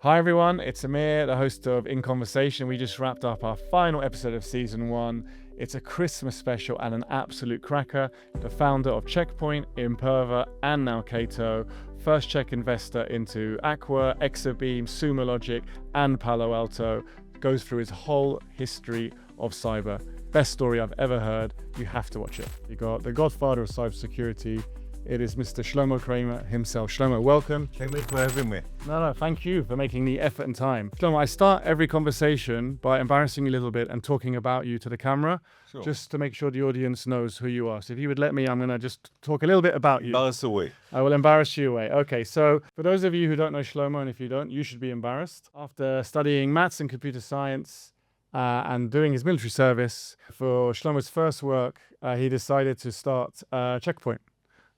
Hi everyone, it's Amir, the host of In Conversation. We just wrapped up our final episode of season 1. It's a Christmas special and an absolute cracker. The founder of Checkpoint, Imperva, and now Cato, first check investor into Aqua, Exabeam, Sumo Logic, and Palo Alto, goes through his whole history of cyber. Best story I've ever heard. You have to watch it. You got the godfather of cybersecurity. It is Mr. Shlomo Kramer himself. Shlomo, welcome. Thank you for having me. No, thank you for making the effort and time. Shlomo, I start every conversation by embarrassing you a little bit and talking about you to the camera, Sure. just to make sure the audience knows who you are. So if you would let me, I'm going to just talk a little bit about you. Embarrass away. I will embarrass you away. Okay, so for those of you who don't know Shlomo, and if you don't, you should be embarrassed. After studying maths and computer science and doing his military service, for Shlomo's first work, he decided to start Checkpoint,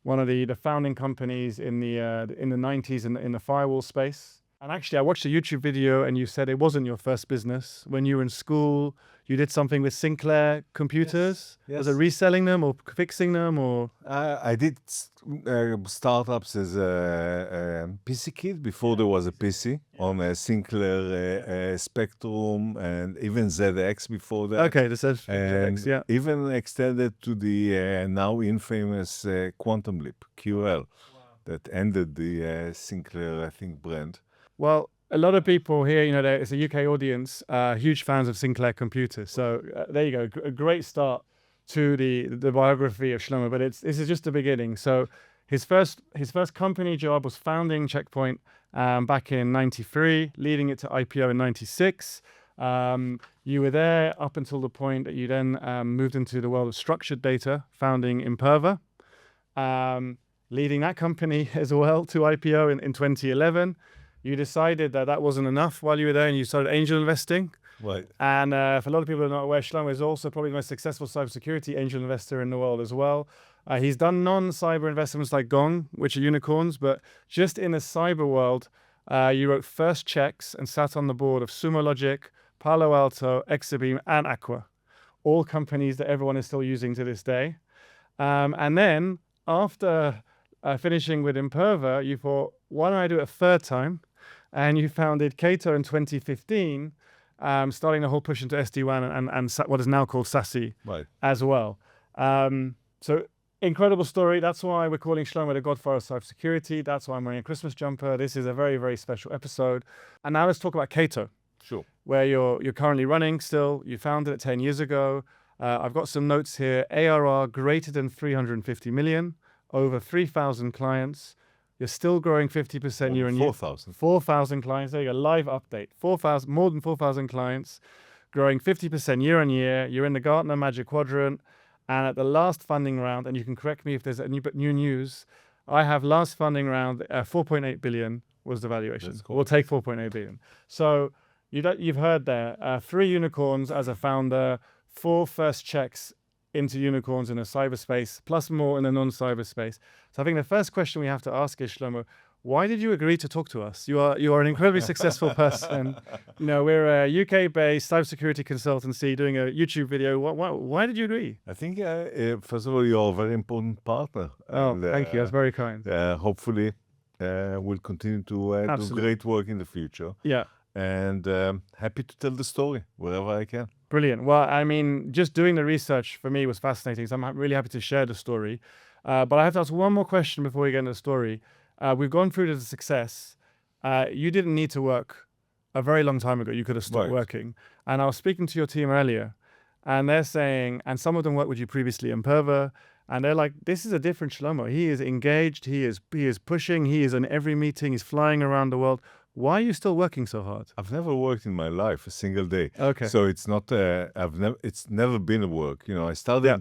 one of the founding companies in the 90s in the firewall space. And actually, I watched a YouTube video and you said it wasn't your first business. When you were in school, you did something with Sinclair computers. Yes. Was it reselling them or fixing them or? I did startups as a PC kid before there was a PC on a Sinclair Spectrum and even ZX before that. Okay, this says And ZX, yeah. even extended to the now infamous Quantum Leap, QL, that ended the Sinclair, I think, brand. Well, a lot of people here, you know, it's a UK audience, huge fans of Sinclair computers. So there you go, a great start to the biography of Shlomo. But this is just the beginning. So his first company job was founding Checkpoint back in '93, leading it to IPO in '96. You were there up until the point that you then moved into the world of structured data, founding Imperva, leading that company as well to IPO in 2011. You decided that wasn't enough while you were there and you started angel investing. Right. And for a lot of people who are not aware, Shlomo is also probably the most successful cybersecurity angel investor in the world as well. He's done non-cyber investments like Gong, which are unicorns, but just in the cyber world, you wrote first checks and sat on the board of Sumo Logic, Palo Alto, Exabeam, and Aqua, all companies that everyone is still using to this day. And then after finishing with Imperva, you thought, why don't I do it a third time? And you founded Cato in 2015, starting the whole push into SD-WAN and what is now called SASE as well. So incredible story. That's why we're calling Shlomo the godfather of cybersecurity. That's why I'm wearing a Christmas jumper. This is a very, very special episode. And now let's talk about Cato. Sure. Where you're currently running still. You founded it 10 years ago. I've got some notes here. ARR greater than 350 million, over 3,000 clients. You're still growing 50% year on year. 4,000. 4,000 clients. There you go. Live update. More than 4,000 clients, growing 50% year on year. You're in the Gartner Magic Quadrant. And at the last funding round, and you can correct me if there's any new news, I have last funding round, 4.8 billion was the valuation. That's cool. We'll take 4.8 billion. So you've heard there, 3 unicorns as a founder, 4 first checks into unicorns in the cyberspace, plus more in the non-cyberspace. So I think the first question we have to ask is, Shlomo, why did you agree to talk to us? You are an incredibly successful person. You know, we're a UK-based cybersecurity consultancy doing a YouTube video. Why did you agree? I think, first of all, you're a very important partner. Oh, And, thank you. That's very kind. Hopefully, we'll continue to do Absolutely. great work in the future. Yeah. And happy to tell the story wherever I can. Brilliant. Well, I mean, just doing the research for me was fascinating. So I'm really happy to share the story. But I have to ask one more question before we get into the story. We've gone through the success. You didn't need to work a very long time ago. You could have stopped working. And I was speaking to your team earlier, and they're saying, and some of them worked with you previously in Imperva, and they're like, this is a different Shlomo. He is engaged. He is pushing. He is in every meeting. He's flying around the world. Why are you still working so hard? I've never worked in my life a single day. Okay. So it's not. It's never been a work. You know, I started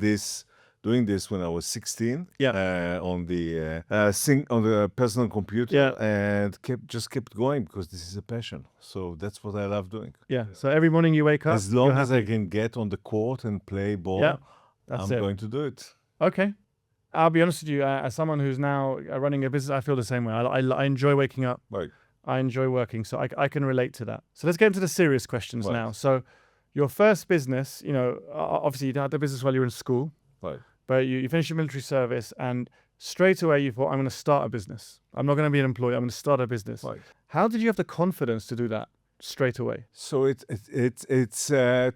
doing this when I was 16. On the personal computer. And kept going because this is a passion. So that's what I love doing. Yeah. So every morning you wake up. As long as I can get on the court and play ball, I'm going to do it. Okay. I'll be honest with you. As someone who's now running a business, I feel the same way. I enjoy waking up. Right. I enjoy working, so I can relate to that. So let's get into the serious questions now. So your first business, you know, obviously you had the business while you were in school, Right. but you finished your military service and straight away you thought, I'm going to start a business. I'm not going to be an employee. I'm going to start a business. Right. How did you have the confidence to do that straight away? So it's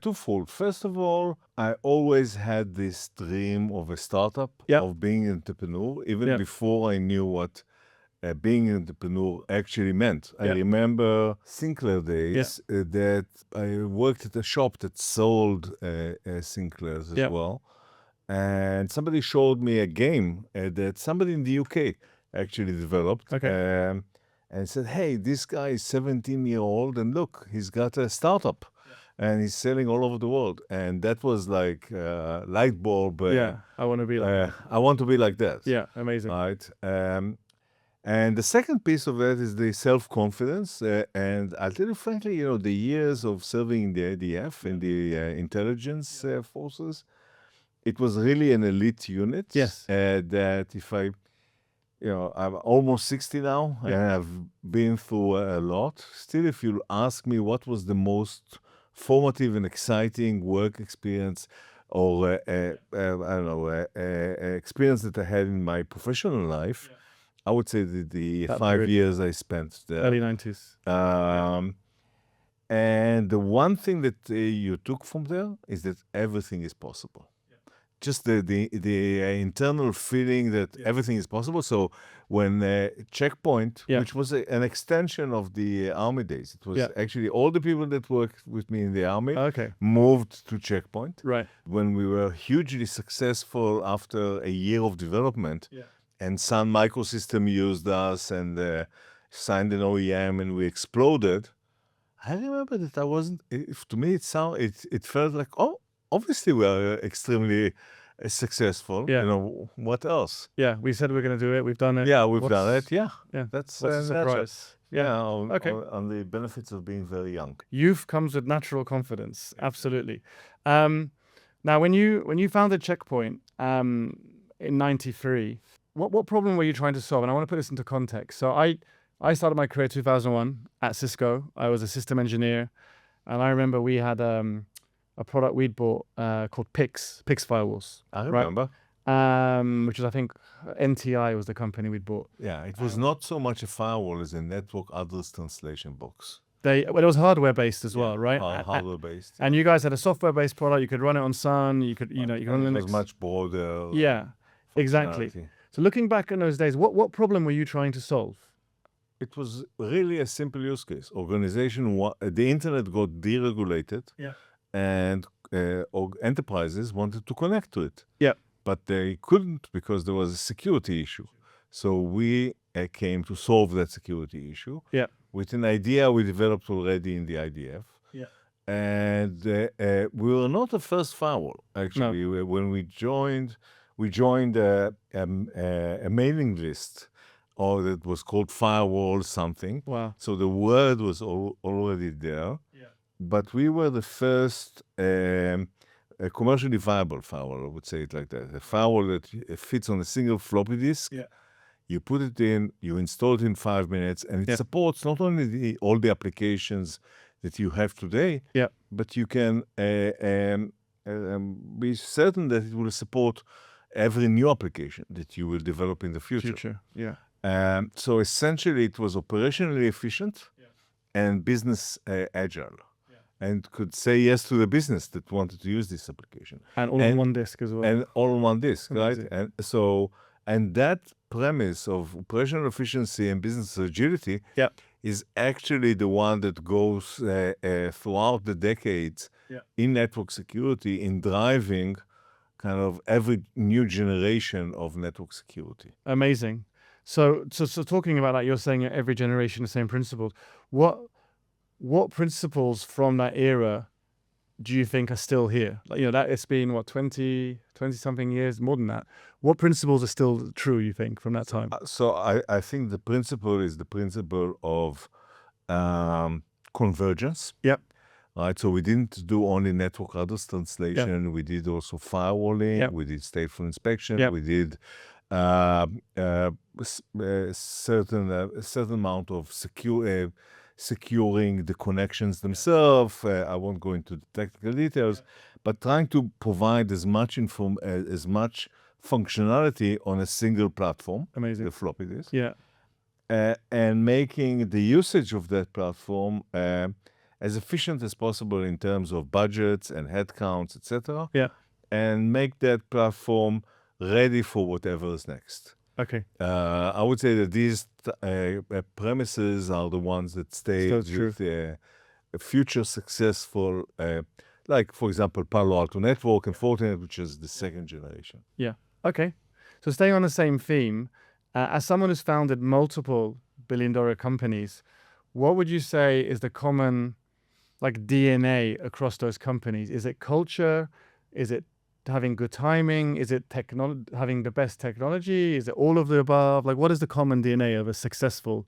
twofold. First of all, I always had this dream of a startup, of being an entrepreneur, even before I knew what being an entrepreneur actually meant. I remember Sinclair days that I worked at a shop that sold Sinclairs as well. And somebody showed me a game that somebody in the UK actually developed. And said, hey, this guy is 17-year-old, and look, he's got a startup. And he's selling all over the world. And that was like light bulb. I want to be like that. I want to be like that. Yeah, amazing. Right. And the second piece of that is the self-confidence. And I'll tell you frankly, the years of serving in the ADF, in the intelligence forces, it was really an elite unit. That if I'm almost 60 now, and I've been through a lot. Still, if you ask me what was the most formative and exciting work experience or, I don't know, experience that I had in my professional life, I would say the 5 years I spent there. Early 90s. And the one thing that you took from there is that everything is possible. Just the internal feeling that everything is possible. So when Checkpoint, which was an extension of the Army days, it was actually all the people that worked with me in the Army moved to Checkpoint. Right. When we were hugely successful after a year of development, and Sun Microsystem used us and signed an OEM, and we exploded. I remember that I wasn't. To me, it felt like, oh, obviously we are extremely successful. What else? Yeah, we said we're going to do it. We've done it. Yeah, we've done it. Yeah, that's a surprise. On the benefits of being very young. Youth comes with natural confidence. Absolutely. Now, when you founded Checkpoint in '93, what problem were you trying to solve? And I want to put this into context. So I started my career 2001 at Cisco. I was a system engineer, and I remember we had a product we'd bought called Pix firewalls. I remember. Which is, I think, NTI was the company we'd bought. Yeah, it was not so much a firewall as a network address translation box. It was hardware-based as well, right? Hardware-based. And you guys had a software-based product. You could run it on Sun. You could run Linux. It was much broader. Yeah, exactly. So looking back in those days, what problem were you trying to solve? It was really a simple use case. The internet got deregulated. And enterprises wanted to connect to it. But they couldn't because there was a security issue. So we came to solve that security issue with an idea we developed already in the IDF. And we were not the first firewall, actually. No. When we joined a mailing list, or that was called firewall something. Wow. So the word was already there. But we were the first commercially viable firewall, I would say it like that. A firewall that fits on a single floppy disk. You put it in, you install it in 5 minutes, and it supports not only all the applications that you have today, but you can be certain that it will support every new application that you will develop in the future. So essentially, it was operationally efficient and business agile. And could say yes to the business that wanted to use this application. And all on one disk as well. And all on one disk, right? And that premise of operational efficiency and business agility is actually the one that goes throughout the decades in network security, in driving kind of every new generation of network security. Amazing. So talking about that, you're saying every generation the same principles. What principles from that era do you think are still here? That it's been, 20 something years, more than that. What principles are still true, you think, from that time? So I think the principle is the principle of convergence. Right, so we didn't do only network address translation. We did also firewalling. We did stateful inspection. We did certain amount of securing the connections themselves. I won't go into the technical details, but trying to provide as much functionality on a single platform. Amazing. The floppy disk. Yeah. And making the usage of that platform as efficient as possible in terms of budgets and headcounts, etc. Yeah. And make that platform ready for whatever is next. Okay. I would say that these premises are the ones that stay with future successful, like, for example, Palo Alto Network and Fortinet, which is the second generation. Yeah. Okay. So staying on the same theme, as someone who's founded multiple billion-dollar companies, what would you say is the common, like, DNA across those companies? Is it culture? Is it having good timing? Is it having the best technology? Is it all of the above? Like, what is the common DNA of a successful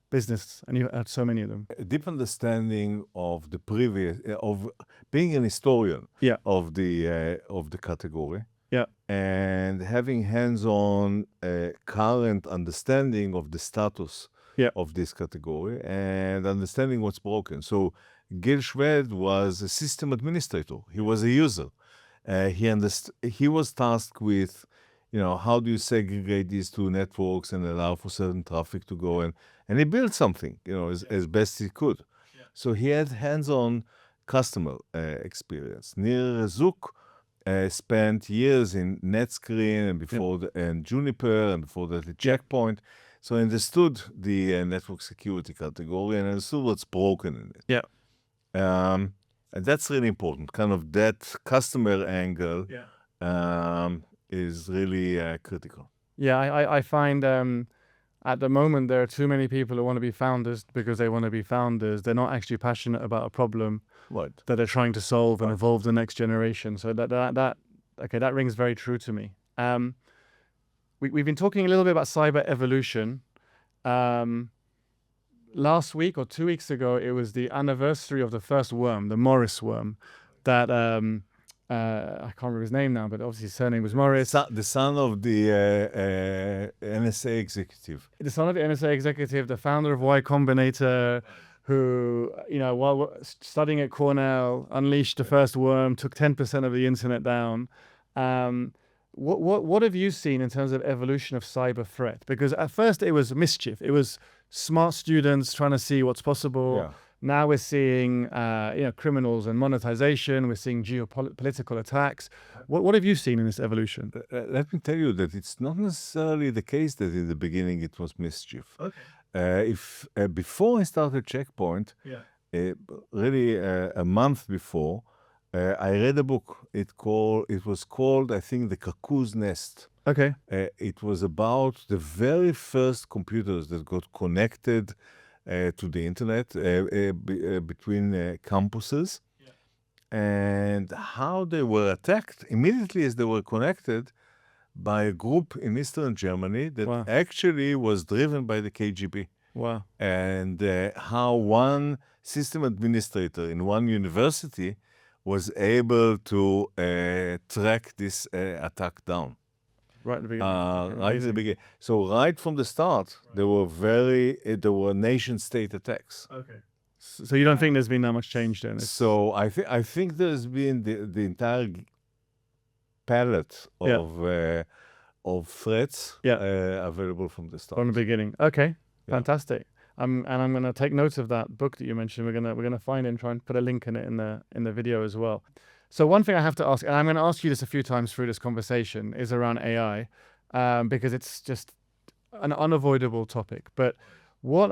business? And you had so many of them. A deep understanding of the previous, of being an historian of the category. Yeah. And having hands-on current understanding of the status of this category and understanding what's broken. So Gil Shved was a system administrator. He was a user. He was tasked with, how do you segregate these two networks and allow for certain traffic to go in? And he built something, as best he could. Yeah. So he had hands-on customer experience. Nir Zook spent years in NetScreen and before and Juniper and before that the Checkpoint. So understood the network security category and understood what's broken in it. Yeah. And that's really important. Kind of that customer angle is really critical. Yeah, I find at the moment there are too many people who want to be founders because they want to be founders. They're not actually passionate about a problem that they're trying to solve and evolve the next generation. So that rings very true to me. We've been talking a little bit about cyber evolution. Last week or 2 weeks ago, it was the anniversary of the first worm, the Morris worm, that I can't remember his name now, but obviously his surname was Morris. The son of the NSA executive. The son of the NSA executive, the founder of Y Combinator, who, while studying at Cornell, unleashed the first worm, took 10% of the internet down. What have you seen in terms of evolution of cyber threat? Because at first it was mischief. It was smart students trying to see what's possible. Yeah. Now we're seeing, criminals and monetization. We're seeing geopolitical attacks. What have you seen in this evolution? Let me tell you that it's not necessarily the case that in the beginning it was mischief. Okay. Before I started Checkpoint, really a month before, I read a book. It was called, I think, The Cuckoo's Nest. Okay. It was about the very first computers that got connected to the internet between campuses, and how they were attacked immediately as they were connected by a group in Eastern Germany that actually was driven by the KGB. Wow. And how one system administrator in one university was able to track this attack down. Right at the beginning. Right at the beginning. So right from the start, there were nation-state attacks. Okay. So you don't think there's been that much change then? So I think there's been the entire palette of threats available from the start. From the beginning. Okay. Yeah. Fantastic. And I'm going to take notes of that book that you mentioned. We're going to find it and try and put a link in it in the video as well. So one thing I have to ask, and I'm going to ask you this a few times through this conversation, is around AI, because it's just an unavoidable topic. But what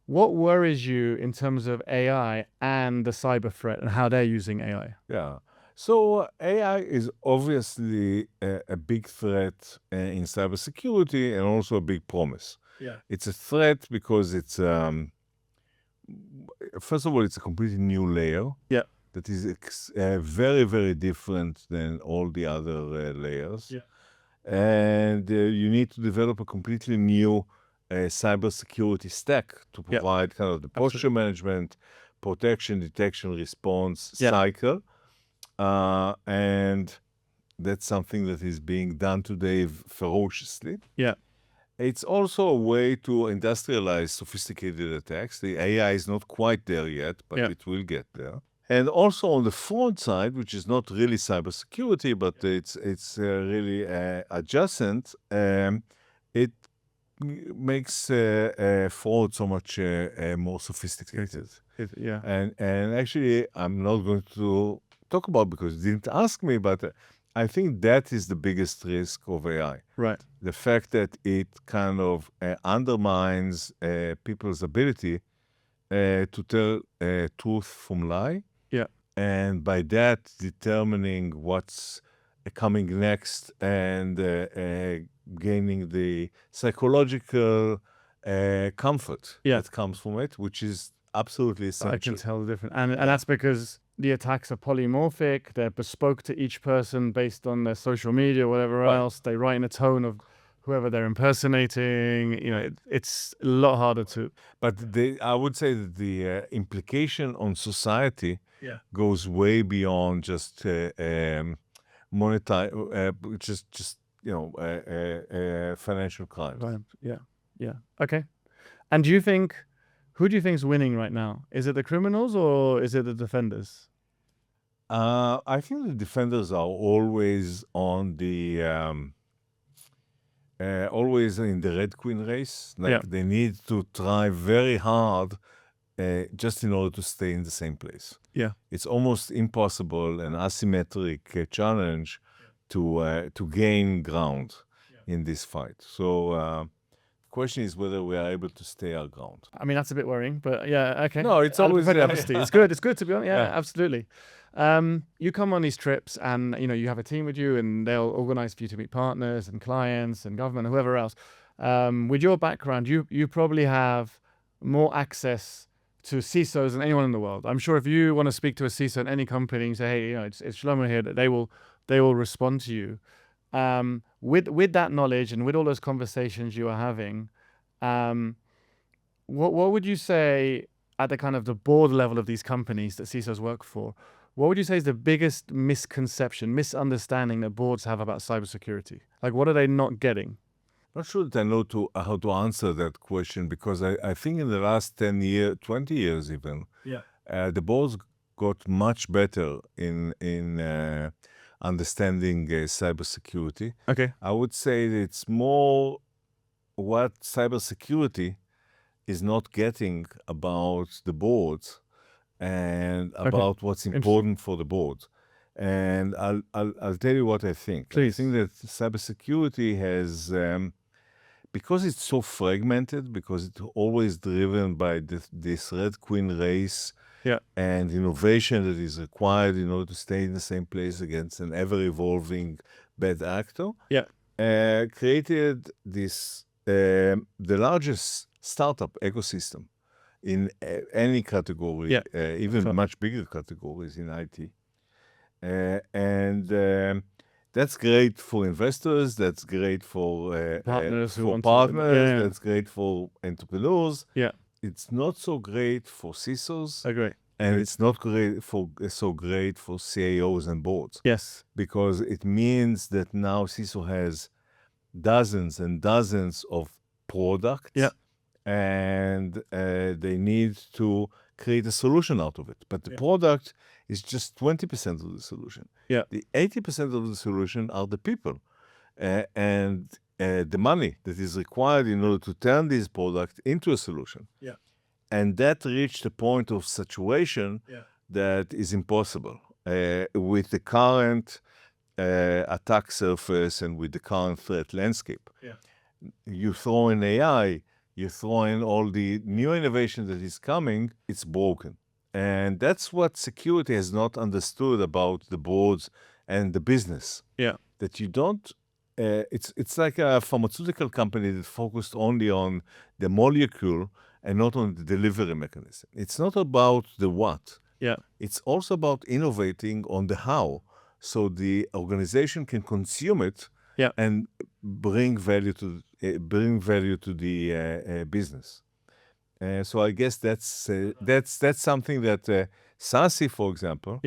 worries you in terms of AI and the cyber threat and how they're using AI? Yeah. So AI is obviously a big threat in cybersecurity and also a big promise. Yeah. It's a threat because it's, first of all, it's a completely new layer. Yeah. That is very, very different than all the other layers. Yeah. And you need to develop a completely new cybersecurity stack to provide kind of the posture management, protection, detection, response cycle. And that's something that is being done today ferociously. Yeah. It's also a way to industrialize sophisticated attacks. The AI is not quite there yet, but it will get there. And also on the fraud side, which is not really cybersecurity, but it's really adjacent, it makes fraud so much more sophisticated. Yeah. And actually, I'm not going to talk about because you didn't ask me, but I think that is the biggest risk of AI. Right. The fact that it kind of undermines people's ability to tell truth from lie. Yeah. And by that, determining what's coming next and gaining the psychological comfort that comes from it, which is absolutely essential. I can tell the difference. And that's because the attacks are polymorphic. They're bespoke to each person based on their social media, whatever else. They write in a tone of whoever they're impersonating. You know, it's a lot harder to... But I would say that the implication on society goes way beyond just monetize, just financial crimes. Right. Yeah. Okay. And who do you think is winning right now? Is it the criminals or is it the defenders? I think the defenders are always on the always in the Red Queen race. Like they need to try very hard just in order to stay in the same place. Yeah. It's almost impossible, an asymmetric challenge to gain ground in this fight. So the question is whether we are able to stay our ground. I mean, that's a bit worrying, but yeah, okay. No, it's always honesty. It's good to be honest. Yeah, absolutely. You come on these trips and, you have a team with you and they'll organize for you to meet partners and clients and government and whoever else. With your background, you probably have more access to CISOs than anyone in the world. I'm sure if you want to speak to a CISO in any company and say, hey, it's Shlomo here, that they will respond to you. With that knowledge and with all those conversations you are having, what would you say at the kind of the board level of these companies that CISOs work for? What would you say is the biggest misunderstanding that boards have about cybersecurity? Like, what are they not getting? Not sure that I know how to answer that question, because I think in the last 10 years, 20 years even, the boards got much better in understanding cybersecurity. Okay. I would say that it's more what cybersecurity is not getting about the boards and about what's important for the board. And I'll tell you what I think. Please. I think that cybersecurity has, because it's so fragmented, because it's always driven by this Red Queen race and innovation that is required in order to stay in the same place against an ever-evolving bad actor, created this the largest startup ecosystem in any category, even much bigger categories in IT. And that's great for investors, that's great for partners, that's great for entrepreneurs. Yeah. It's not so great for CISOs. Agree. And it's not so great for CIOs and boards. Yes. Because it means that now CISO has dozens and dozens of products. Yeah. And they need to create a solution out of it. But the product is just 20% of the solution. Yeah. The 80% of the solution are the people and the money that is required in order to turn this product into a solution. Yeah. And that reached a point of saturation that is impossible with the current attack surface and with the current threat landscape. Yeah. You throw in AI, you throw in all the new innovation that is coming, it's broken. And that's what security has not understood about the boards and the business. Yeah. That you don't, it's like a pharmaceutical company that focused only on the molecule and not on the delivery mechanism. It's not about the what. Yeah. It's also about innovating on the how, so the organization can consume it and bring value to the business. So I guess that's something that SASE, for example,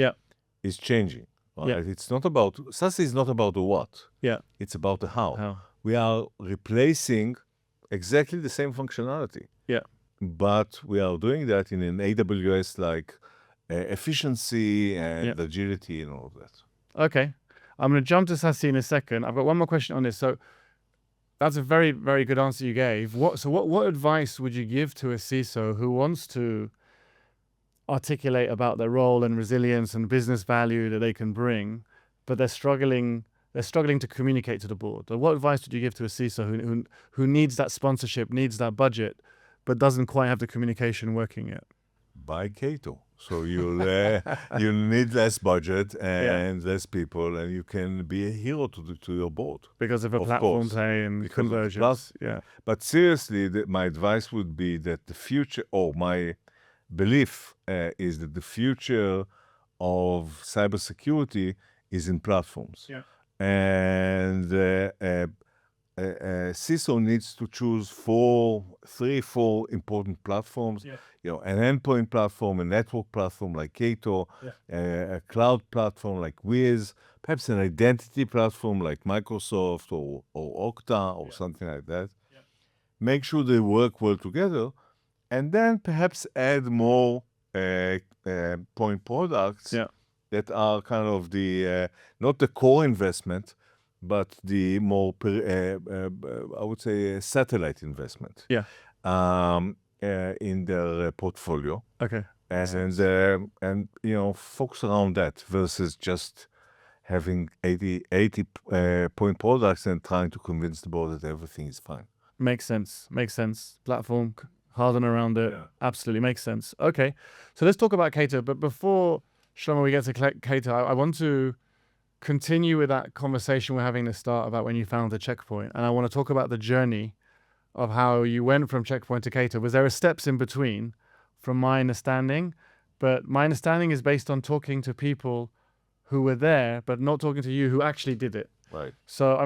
is changing. Right? Yeah. It's not about SASE is not about the what. Yeah. It's about the how. How. We are replacing exactly the same functionality. Yeah. But we are doing that in an AWS-like efficiency and agility and all of that. Okay. I'm going to jump to SASE in a second. I've got one more question on this. So that's a very, very good answer you gave. What advice would you give to a CISO who wants to articulate about their role and resilience and business value that they can bring, but they're struggling to communicate to the board? So what advice would you give to a CISO who needs that sponsorship, needs that budget, but doesn't quite have the communication working yet? Buy Cato. So you'll need less budget and less people, and you can be a hero to your board. Because of a platform play and convergence. But seriously, my advice would be that the future, or my belief is that the future of cybersecurity is in platforms. And CISO needs to choose 4 important platforms. An endpoint platform, a network platform like Cato, a cloud platform like Wiz, perhaps an identity platform like Microsoft or Okta or something like that. Make sure they work well together, and then perhaps add more point products that are kind of the not the core investment, but the more I would say satellite investment. In their portfolio. Okay. And focus around that versus just having 80 point products and trying to convince the board that everything is fine. Makes sense. Platform, harden around it. Absolutely makes sense. Okay. So let's talk about Cato. But before, Shlomo, we get to Cato, I want to continue with that conversation we're having to start about when you founded Checkpoint. And I want to talk about the journey of how you went from Checkpoint to Cato. Was there steps in between, from my understanding? But my understanding is based on talking to people who were there, but not talking to you who actually did it. Right. So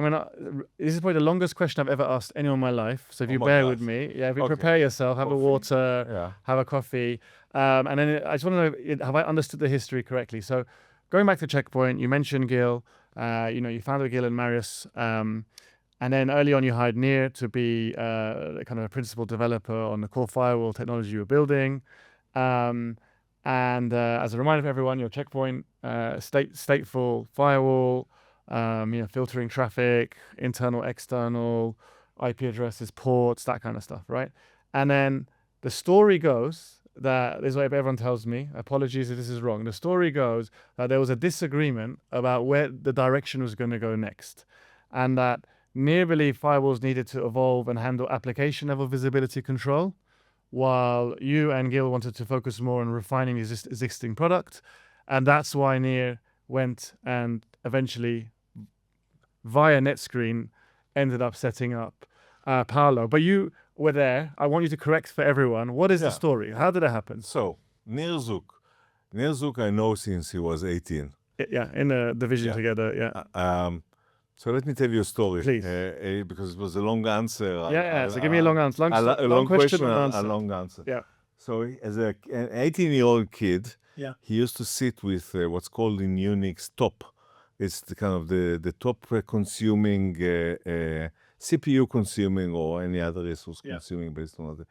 this is probably the longest question I've ever asked anyone in my life. So if you bear with me, if you prepare yourself, have a water, have a coffee. And then I just want to know, have I understood the history correctly? So going back to Checkpoint, you mentioned Gil, you founded Gil and Marius, and then early on, you hired Nir to be kind of a principal developer on the core firewall technology you were building. And as a reminder for everyone, your Checkpoint, stateful firewall, filtering traffic, internal, external, IP addresses, ports, that kind of stuff, right? And then the story goes that, this is what everyone tells me, apologies if this is wrong, the story goes that there was a disagreement about where the direction was going to go next. And that Nir believed firewalls needed to evolve and handle application level visibility control, while you and Gil wanted to focus more on refining existing product. And that's why Nir went and eventually, via NetScreen, ended up setting up Palo. But you were there. I want you to correct for everyone. What is the story? How did it happen? So, Nir Zuk I know since he was 18. In the division together, So let me tell you a story. Please. Because it was a long answer. So give me a long answer. A long question, a long answer. So as an 18-year-old kid, he used to sit with what's called in Unix top. It's the kind of the top consuming, CPU consuming or any other resource consuming based on other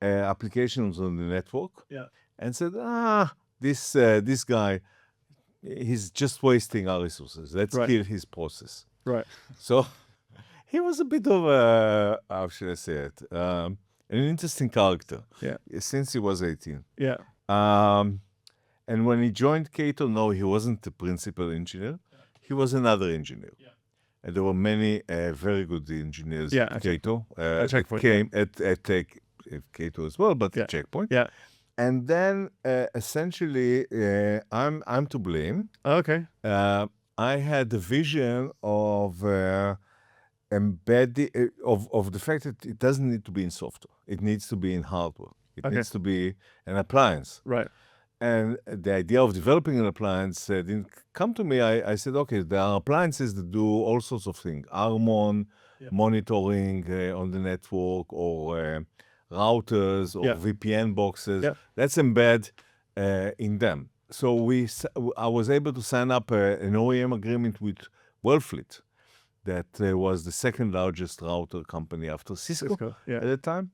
applications on the network. And said, this guy, he's just wasting our resources. Let's kill his process. Right. So he was a bit of a, how should I say it, an interesting character. Since he was 18. And when he joined Cato, no, he wasn't the principal engineer. He was another engineer. And there were many very good engineers at Cato. Came at Cato as well, but at Checkpoint. And then essentially, I'm to blame. Okay. I had the vision of embedding of the fact that it doesn't need to be in software. It needs to be in hardware. It needs to be an appliance. Right. And the idea of developing an appliance didn't come to me. I said, okay, there are appliances that do all sorts of things. Harmon, monitoring on the network, or routers, or VPN boxes. Let's embed in them. So I was able to sign up an OEM agreement with Wellfleet, that was the second largest router company after Cisco at the time.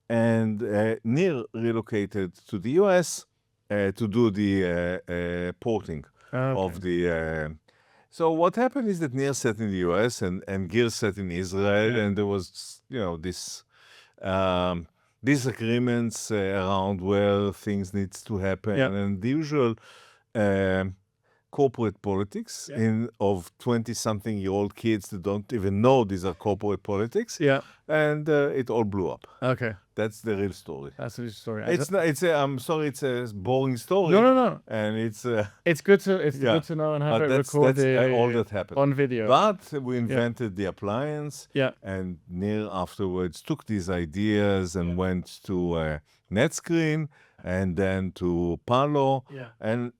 And Nir relocated to the US to do the porting of the. So what happened is that Nir sat in the US and Gil sat in Israel, and there was, this disagreements around where things needs to happen, and the usual corporate politics of 20-something-year-old kids that don't even know these are corporate politics. And it all blew up. Okay. That's the real story. That's the real story. I'm sorry, it's a boring story. No. And it's good to know and have it recorded all that happened on video. But we invented the appliance. And Nir afterwards took these ideas and went to NetScreen and then to Palo. And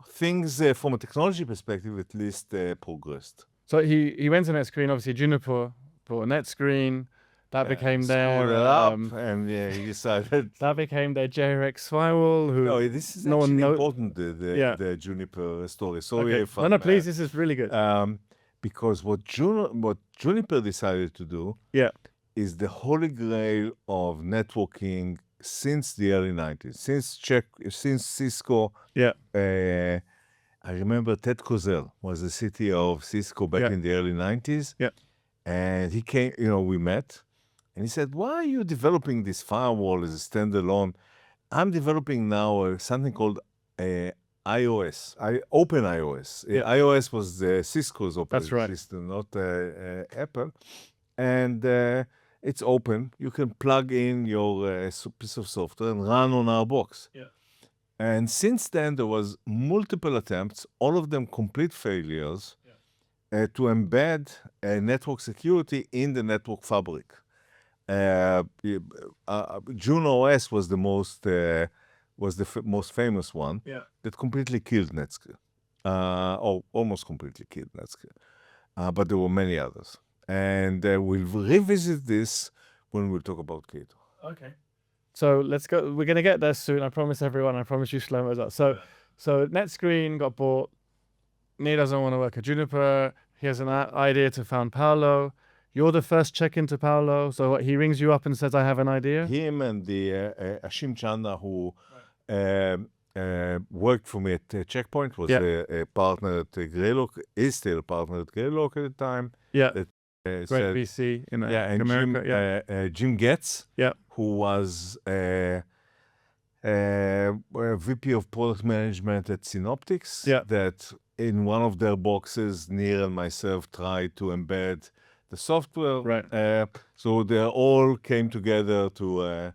things from a technology perspective at least progressed. So he went to NetScreen, obviously Juniper bought a NetScreen. That became their and he decided that became their JRX firewall. This is actually important. The Juniper story. Sorry if no, please. This is really good. Because what Juniper decided to do is the holy grail of networking since the early 90s, since Cisco. I remember Ted Kozel was the CTO of Cisco back in the early 90s. And he came, we met. And he said, why are you developing this firewall as a standalone? I'm developing now something called iOS, Open iOS. iOS was Cisco's operating system, not Apple. And it's open. You can plug in your piece of software and run on our box. And since then, there was multiple attempts, all of them complete failures, to embed network security in the network fabric. June OS was the most most famous one that completely killed NetScreen, or almost completely killed NetScreen. But there were many others, and we'll revisit this when we talk about Cato. Okay. So let's go. We're gonna get there soon. I promise everyone. I promise you, Shlomo, as well. So NetScreen got bought. Nir doesn't want to work at Juniper. He has an idea to found Palo. You're the first check into Palo. So he rings you up and says, I have an idea? Him and the Ashim Chanda, who worked for me at Checkpoint, was a partner at Greylock, is still a partner at Greylock at the time. Great VC in America. Jim Getz, who was VP of Product Management at Synoptics, that in one of their boxes, Nir and myself tried to embed the software. So they all came together to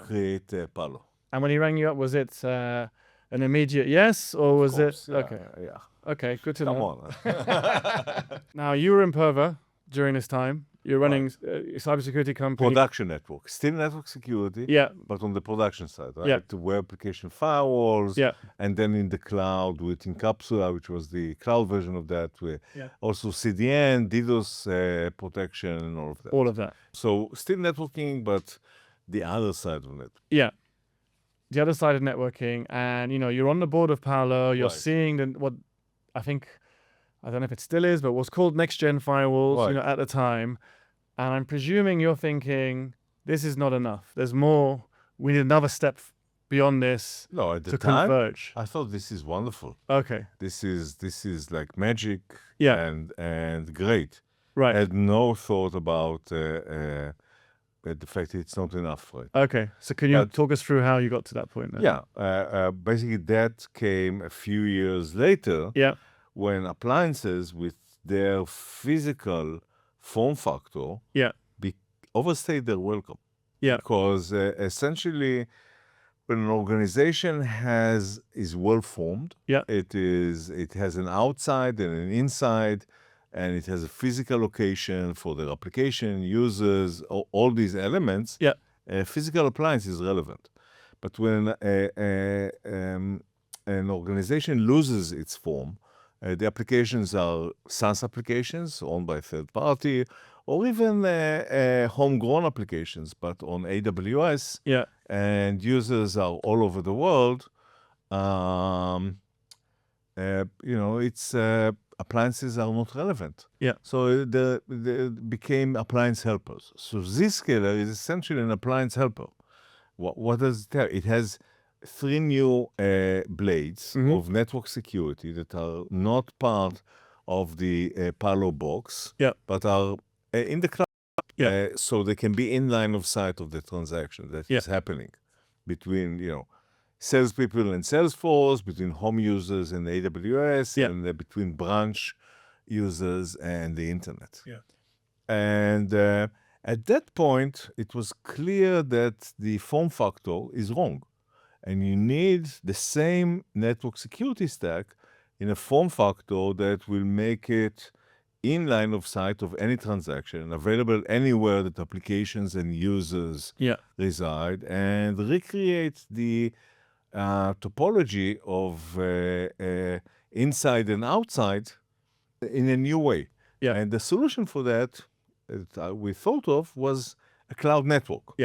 create Palo. And when he rang you up, was it an immediate yes, or was it? Okay. Okay, good to know. Come on. Now, you were in Imperva during this time. You're running a cybersecurity company. Production network. Still network security, but on the production side, right? To web application firewalls, and then in the cloud with Incapsula, which was the cloud version of that. Also CDN, DDoS protection, and all of that. All of that. So still networking, but the other side of it. The other side of networking, and you're on the board of Palo. You're seeing what I think, I don't know if it still is, but what's called next-gen firewalls, at the time. And I'm presuming you're thinking, this is not enough. There's more. We need another step beyond this to converge. I thought this is wonderful. Okay. This is like magic and great. I had no thought about the fact that it's not enough. Okay. So can you talk us through how you got to that point then? Basically, that came a few years later. When appliances with their physical form factor overstayed their welcome. Because essentially, when an organization is well formed, it has an outside and an inside, and it has a physical location for their application, users, all these elements. A physical appliance is relevant. But when an organization loses its form, the applications are SaaS applications owned by third party, or even homegrown applications, but on AWS. And users are all over the world. It's appliances are not relevant. So they became appliance helpers. So Zscaler is essentially an appliance helper. What does it have? It has three new blades of network security that are not part of the Palo box, but are in the cloud. So they can be in line of sight of the transaction that is happening between, salespeople and Salesforce, between home users and AWS, and between branch users and the internet. And at that point, it was clear that the form factor is wrong. And you need the same network security stack in a form factor that will make it in line of sight of any transaction, available anywhere that applications and users reside, and recreate the topology of inside and outside in a new way. And the solution for that we thought of was a cloud network.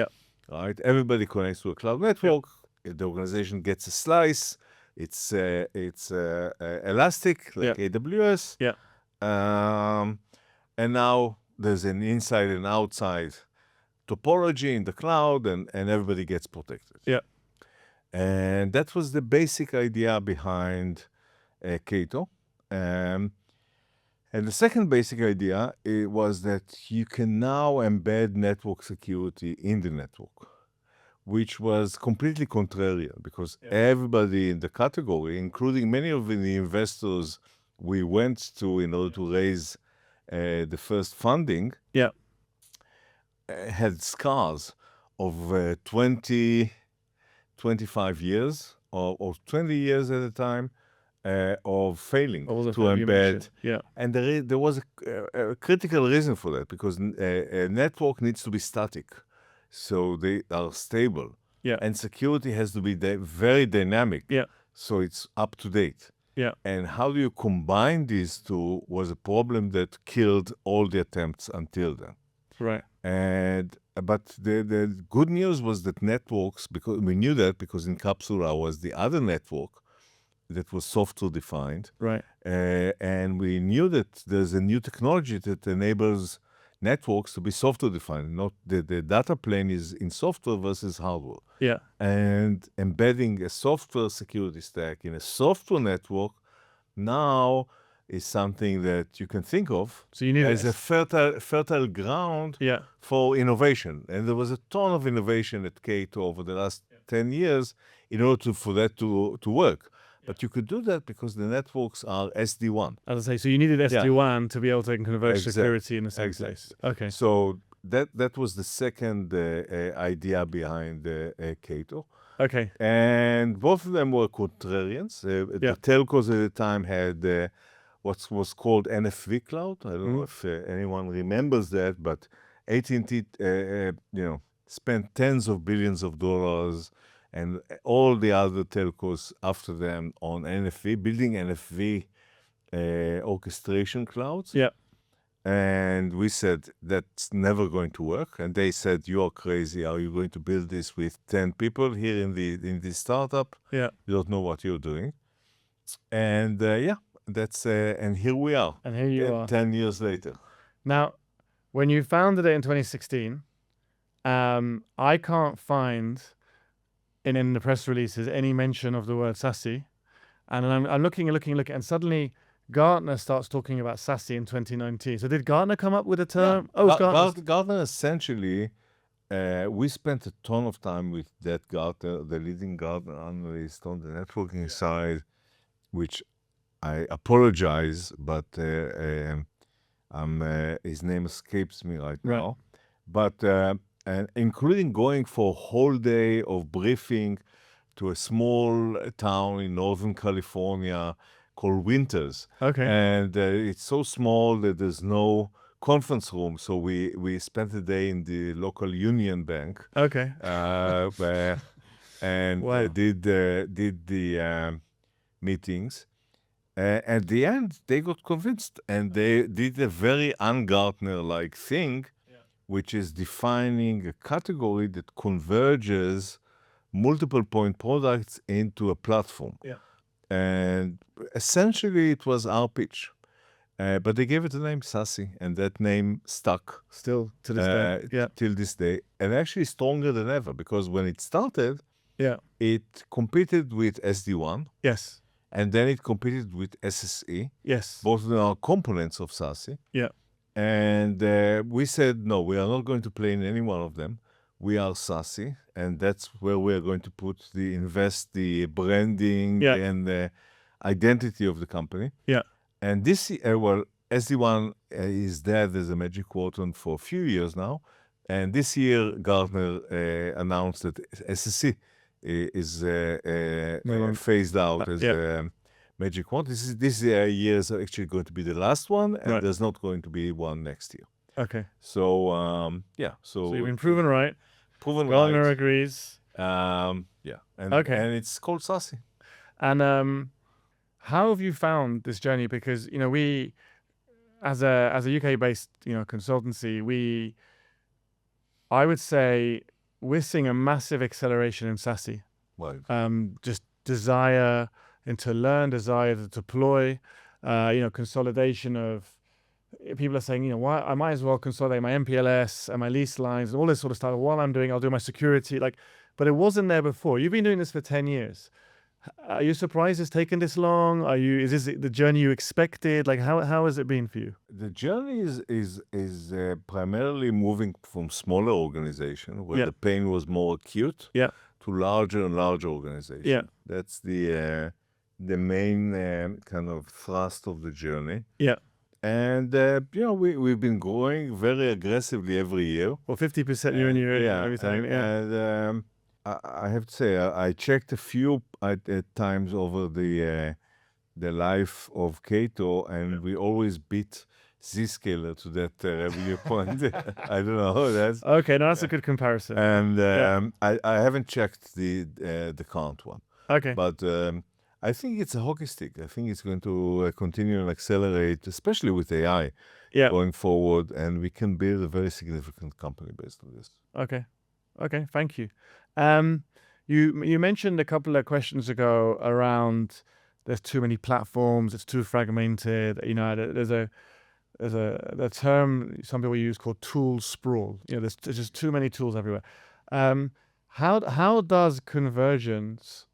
Right? Everybody connects to a cloud network. The organization gets a slice. It's elastic, like AWS. And now there's an inside and outside topology in the cloud, and everybody gets protected. And that was the basic idea behind Cato. And the second basic idea was that you can now embed network security in the network, which was completely contrarian, because everybody in the category, including many of the investors we went to in order to raise the first funding, had scars of 20, 25 years or 20 years at a time of failing to embed. And there was a critical reason for that, because a network needs to be static, so they are stable. And security has to be very dynamic, so it's up to date. And how do you combine these two was a problem that killed all the attempts until then. But the good news was that networks, because we knew that, because Incapsula was the other network that was software defined. And we knew that there's a new technology that enables networks to be software defined. Not the data plane is in software versus hardware. And embedding a software security stack in a software network now is something that you can think of as a fertile ground for innovation. And there was a ton of innovation at Cato over the last 10 years in order for that to work. But you could do that because the networks are SD-WAN. As I say, so you needed SD-WAN to be able to converge security in the same place. Okay. So that was the second idea behind Cato. Okay. And both of them were contrarians. The telcos at the time had what was called NFV cloud. I don't know if anyone remembers that, but AT&T, spent tens of billions of dollars, and all the other telcos after them on NFV, building NFV orchestration clouds. And we said, that's never going to work. And they said, you are crazy. Are you going to build this with 10 people here in the startup? You don't know what you're doing. And that's and here we are. And here you are. 10 years later. Now, when you founded it in 2016, I can't find in the press releases any mention of the word SASE. And I'm looking, and suddenly Gartner starts talking about SASE in 2019. So did Gartner come up with a term? Gartner essentially, we spent a ton of time with that Gartner, the leading Gartner analyst on the networking side, which I apologize, but his name escapes me right now. But and including going for a whole day of briefing to a small town in Northern California called Winters. And it's so small that there's no conference room, so we spent the day in the local Union Bank. And did the meetings. At the end, they got convinced, and they did a very un-Gartner-like thing, which is defining a category that converges multiple point products into a platform. And essentially, it was our pitch. But they gave it the name SASE, and that name stuck. Still to this day. Till this day. And actually stronger than ever, because when it started, Yeah. It competed with SD-WAN, Yes. and then it competed with SSE. Yes. Both of them are components of SASE. Yeah. And we said, no, we are not going to play in any one of them. We are SASE, and that's where we are going to invest the branding Yeah. and the identity of the company. Yeah. And this, well, SD-WAN is dead as a magic quadrant for a few years now. And this year, Gartner announced that SSE is phased out as the magic quadrant. This year is actually going to be the last one, and there's not going to be one next year. Okay. So, So you've been proven right. Proven Gartner right. agrees. And it's called SASE. And how have you found this journey? Because we, as a UK-based consultancy, I would say we're seeing a massive acceleration in SASE. Right. Just desire and to learn, desire to deploy, consolidation of. People are saying, why I might as well consolidate my MPLS and my lease lines and all this sort of stuff. While I'm doing, I'll do my security. But it wasn't there before. You've been doing this for 10 years. Are you surprised it's taken this long? Is this the journey you expected? How has it been for you? The journey is primarily moving from smaller organization where the pain was more acute to larger and larger organizations. Yeah. That's the main kind of thrust of the journey. Yeah. And we've been growing very aggressively every year. Well, 50% year on year every time. And I have to say, I checked a few at times over the life of Cato, and we always beat Zscaler to that revenue point. I don't know. That's okay. No, that's a good comparison. And I haven't checked the count one. Okay. But I think it's a hockey stick. I think it's going to continue and accelerate, especially with AI going forward, and we can build a very significant company based on this. Okay. Thank you. You mentioned a couple of questions ago around there's too many platforms, it's too fragmented. There's a term some people use called tool sprawl. There's just too many tools everywhere. How does convergence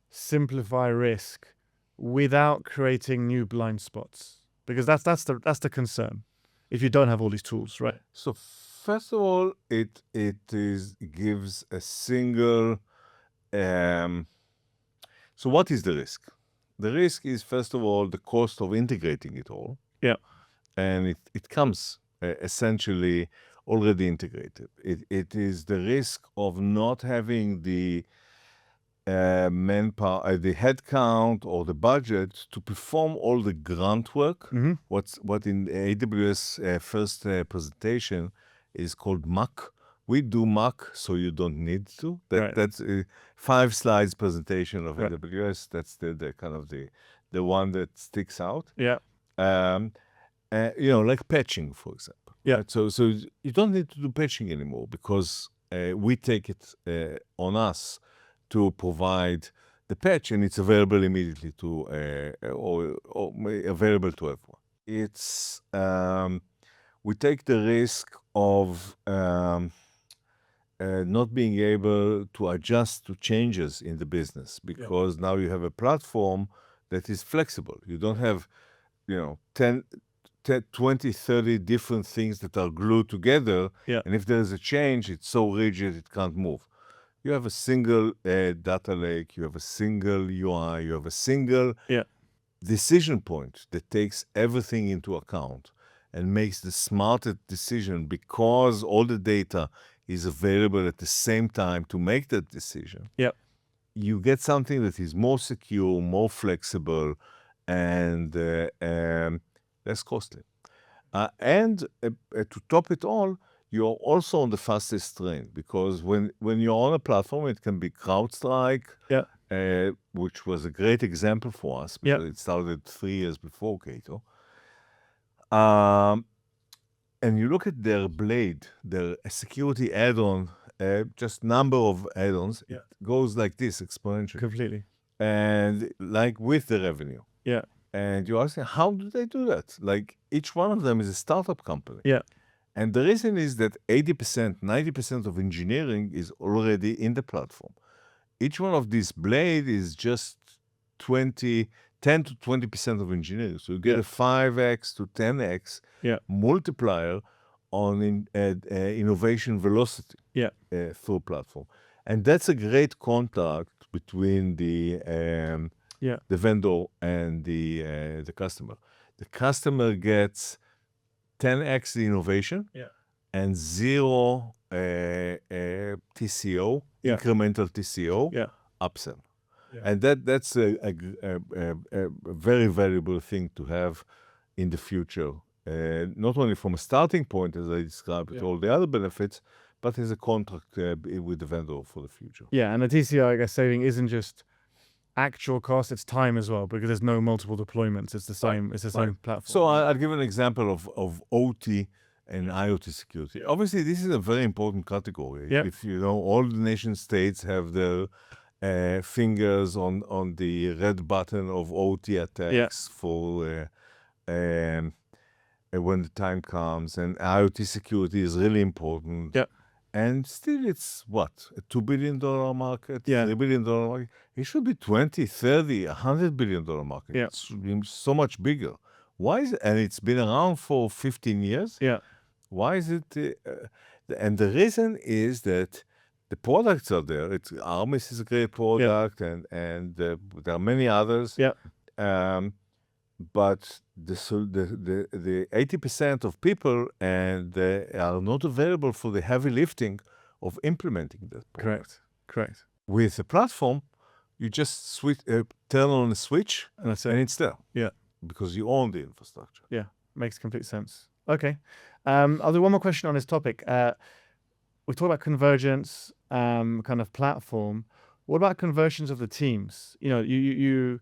simplify risk without creating new blind spots? Because that's the concern if you don't have all these tools, right? So first of all, it gives a single. So what is the risk? The risk is first of all the cost of integrating it all. Yeah, and it comes essentially already integrated. It is the risk of not having the manpower, the headcount or the budget to perform all the grunt work. Mm-hmm. What in AWS first presentation is called muck. We do muck, so you don't need to. That's a 5 slides presentation of AWS. That's the kind of the one that sticks out. Yeah. Like patching, for example. Yeah. Right? So you don't need to do patching anymore because we take it on us to provide the patch, and it's available immediately to or available to everyone. It's we take the risk of not being able to adjust to changes in the business because now you have a platform that is flexible. You don't have 10, 20, 30 different things that are glued together. Yeah. And if there's a change, it's so rigid it can't move. You have a single data lake, you have a single UI, you have a single decision point that takes everything into account and makes the smartest decision because all the data is available at the same time to make that decision. Yep. You get something that is more secure, more flexible, and less costly. And to top it all, you're also on the fastest train because when you're on a platform, it can be CrowdStrike, which was a great example for us because it started 3 years before Cato. And you look at their blade, their security add-on, just number of add-ons, it goes like this exponentially. Completely. And like with the revenue. Yeah. And you're asking, how do they do that? Like each one of them is a startup company. Yeah. And the reason is that 80%, 90% of engineering is already in the platform. each one of these blade is just 10 to 20% of engineering. So you get a 5x to 10x multiplier on innovation velocity through platform. And that's a great contact between the vendor and the customer. The customer gets 10x the innovation and 0 TCO, incremental TCO, upsell. And that's a very valuable thing to have in the future. Not only from a starting point, as I described, with all the other benefits, but as a contract with the vendor for the future. Yeah, and the TCO, I guess, saving isn't just actual cost, it's time as well, because there's no multiple deployments. It's the same. It's the same platform. So I'll give an example of OT and IoT security. Obviously, this is a very important category. If you know, all the nation states have their fingers on the red button of OT attacks for when the time comes, and IoT security is really important. And still, it's what, a $2 billion market, $3 billion market. It should be 20, 30, $100 billion market. It should be so much bigger. Why is it? And it's been around for 15 years. Why is it? And the reason is that the products are there. Armis is a great product, and there are many others. But the 80% of people are not available for the heavy lifting of implementing that product. Correct. With a platform, you just turn on a switch and it's there. Because you own the infrastructure. Makes complete sense. Okay. I'll do one more question on this topic. We talked about convergence, kind of platform. What about conversions of the teams? You know,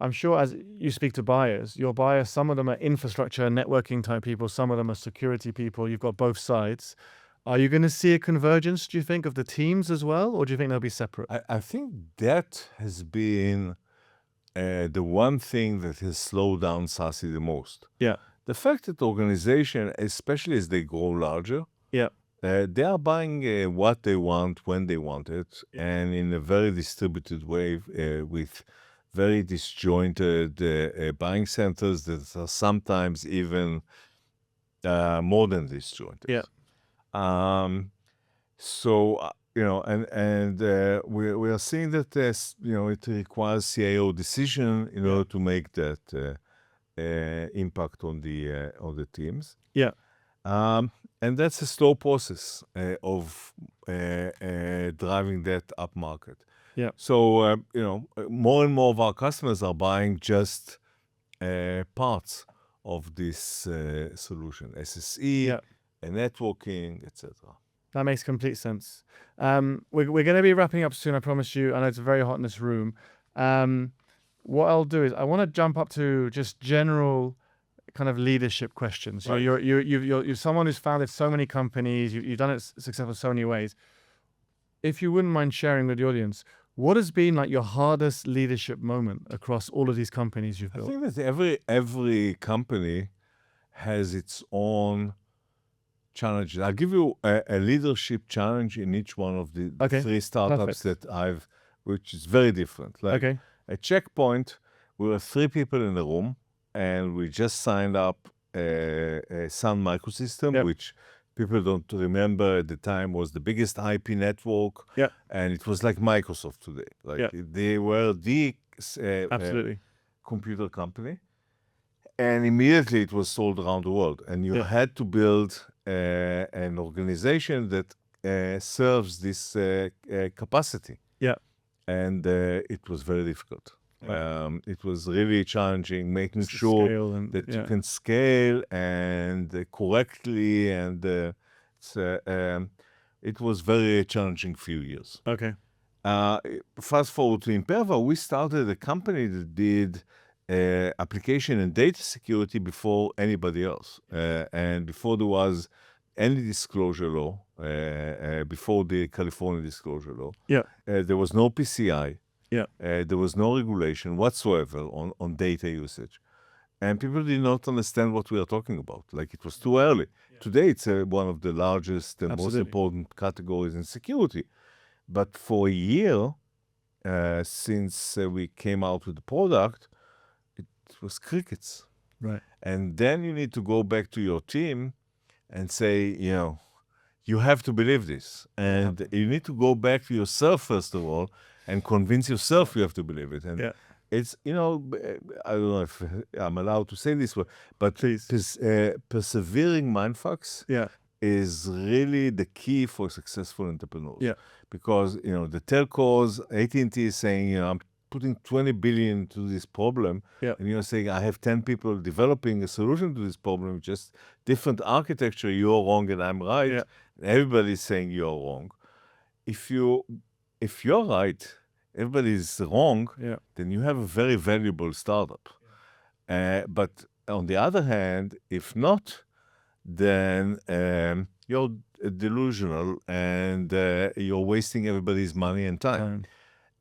I'm sure as you speak to buyers, your buyers, some of them are infrastructure, networking type people, some of them are security people. You've got both sides. Are you going to see a convergence, do you think, of the teams as well? Or do you think they'll be separate? I think that has been the one thing that has slowed down SASE the most. The fact that organizations, especially as they grow larger, they are buying what they want, when they want it, and in a very distributed way with very disjointed buying centers that are sometimes even more than disjointed. So, you know, and we are seeing that, you know, it requires CIO decision in order to make that impact on the teams. And that's a slow process of driving that up market. So, you know, more and more of our customers are buying just parts of this solution, SSE, networking, etc. That makes complete sense. We're going to be wrapping up soon, I promise you. I know it's very hot in this room. What I'll do is I want to jump up to just general kind of leadership questions. You're someone who's founded so many companies. You've done it successful so many ways. If you wouldn't mind sharing with the audience, what has been like your hardest leadership moment across all of these companies you've built? I think that every company has its own challenges. I'll give you a leadership challenge in each one of the 3 startups that which is very different. Like at Checkpoint, we were 3 people in the room, and we just signed up a Sun Microsystem, which people don't remember at the time was the biggest IP network, and it was like Microsoft today. Like they were the computer company, and immediately it was sold around the world. And you had to build an organization that serves this capacity. And it was very difficult. It was really challenging, making sure that you can scale and correctly, and it was very challenging few years. Fast forward to Imperva, we started a company that did application and data security before anybody else, and before there was any disclosure law, before the California disclosure law. There was no PCI. There was no regulation whatsoever on data usage. And people did not understand what we are talking about. Like, it was too early. Today, it's one of the largest and most important categories in security. But for a year, since we came out with the product, it was crickets. Right. And then you need to go back to your team and say, you have to believe this. And you need to go back to yourself, first of all, and convince yourself you have to believe it. And it's, I don't know if I'm allowed to say this, but persevering mindfucks is really the key for successful entrepreneurs. Yeah. Because, the telcos, AT&T is saying, I'm putting 20 billion to this problem. Yeah. And you're saying, I have 10 people developing a solution to this problem, just different architecture, you're wrong and I'm right. Yeah. Everybody's saying you're wrong. If you're right, everybody's wrong, then you have a very valuable startup. But on the other hand, if not, then you're delusional and you're wasting everybody's money and time.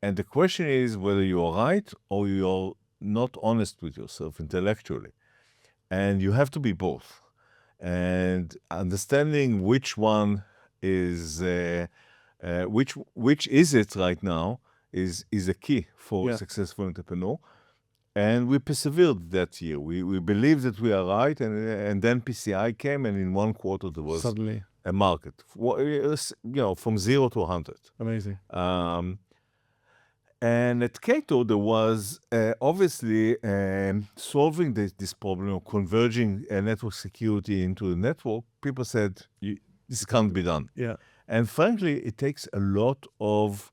And the question is whether you're right or you're not honest with yourself intellectually. And you have to be both. And understanding which one is, which is it right now is a key for a successful entrepreneur. And we persevered that year. We believed that we are right, and then PCI came, and in 1 quarter there was suddenly a market, from 0 to 100. Amazing. And at Cato, there was obviously solving this problem of converging network security into the network. People said, this can't be done. Yeah. And frankly, it takes a lot of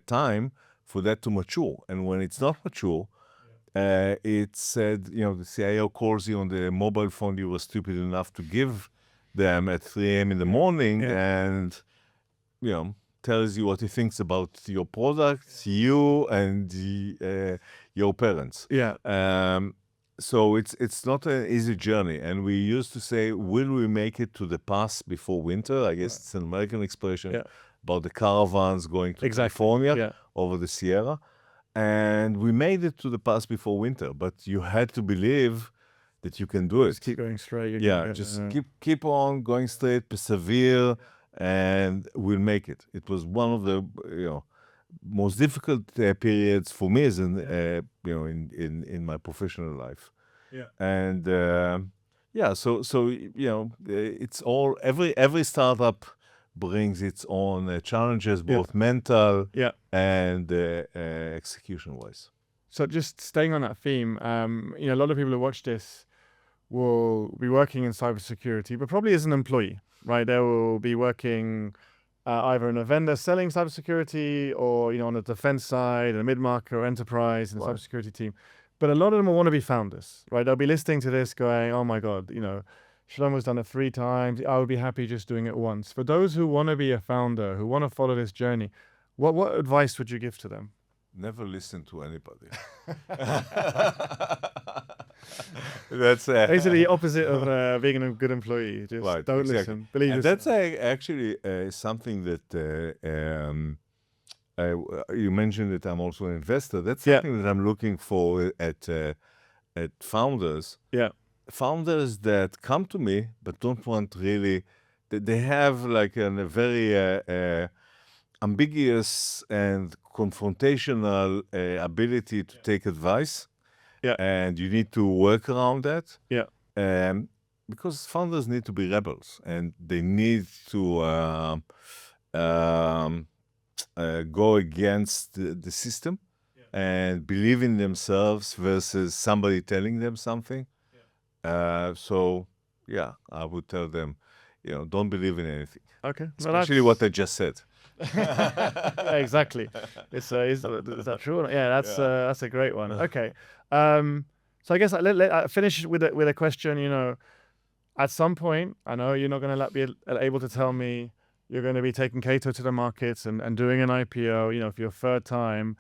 time for that to mature. And when it's not mature, it's said, the CIO calls you on the mobile phone you were stupid enough to give them at 3 a.m. in the morning and, tells you what he thinks about your product, you, and your parents. Yeah. So it's not an easy journey. And we used to say, will we make it to the pass before winter? I guess it's an American expression about the caravans going to California over the Sierra. And we made it to the pass before winter, but you had to believe that you can do it. Just keep going straight. Just keep on going straight, persevere, and we'll make it. It was one of the most difficult periods for me as in my professional life. Yeah. And it's all every startup brings its own challenges, both mental and execution-wise. So just staying on that theme, a lot of people who watch this will be working in cybersecurity, but probably as an employee, right? They will be working either in a vendor selling cybersecurity or, on the defense side, a mid-market or enterprise in the cybersecurity team. But a lot of them will want to be founders, right? They'll be listening to this going, oh my God, Shlomo's done it 3 times. I would be happy just doing it once. For those who want to be a founder, who want to follow this journey, what advice would you give to them? Never listen to anybody. That's basically the opposite of being a good employee. Just don't listen. Believe and that's actually something that you mentioned that I'm also an investor. That's something that I'm looking for at founders. Yeah. Founders that come to me but don't want really. They have like a very ambiguous and confrontational ability to take advice. Yeah. And you need to work around that. Yeah. Because founders need to be rebels and they need to go against the system and believe in themselves versus somebody telling them something. I would tell them, don't believe in anything. Okay. Especially what I just said. Exactly. Is that true? Yeah, that's a great one. Okay. So I guess let finish with a question. At some point, I know you're not going to be able to tell me you're going to be taking Cato to the markets and doing an IPO. For your 3rd time.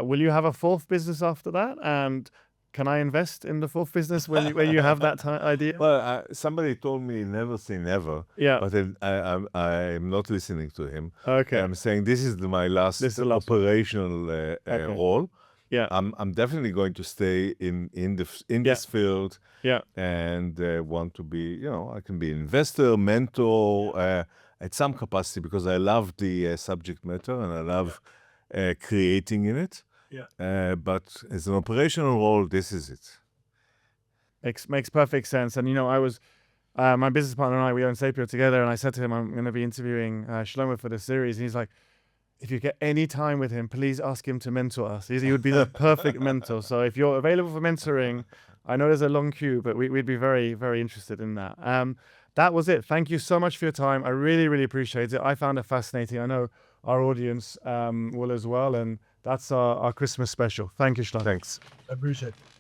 Will you have a 4th business after that? And can I invest in the 4th business when you have that idea? Well, somebody told me never say never. Yeah. But I'm not listening to him. Okay. I'm saying this is my last operational role. Yeah. I'm definitely going to stay in this field. Yeah. And want to be, I can be an investor, mentor, at some capacity because I love the subject matter and I love creating in it. But as an operational role, this is it. Makes perfect sense. And, I was, my business partner and I, we own Saepio together. And I said to him, I'm going to be interviewing Shlomo for the series. And he's like, if you get any time with him, please ask him to mentor us. He would be the perfect mentor. So if you're available for mentoring, I know there's a long queue, but we'd be very, very interested in that. That was it. Thank you so much for your time. I really, really appreciate it. I found it fascinating. I know our audience will as well. And that's our Christmas special. Thank you, Shlomo. Thanks. I appreciate it.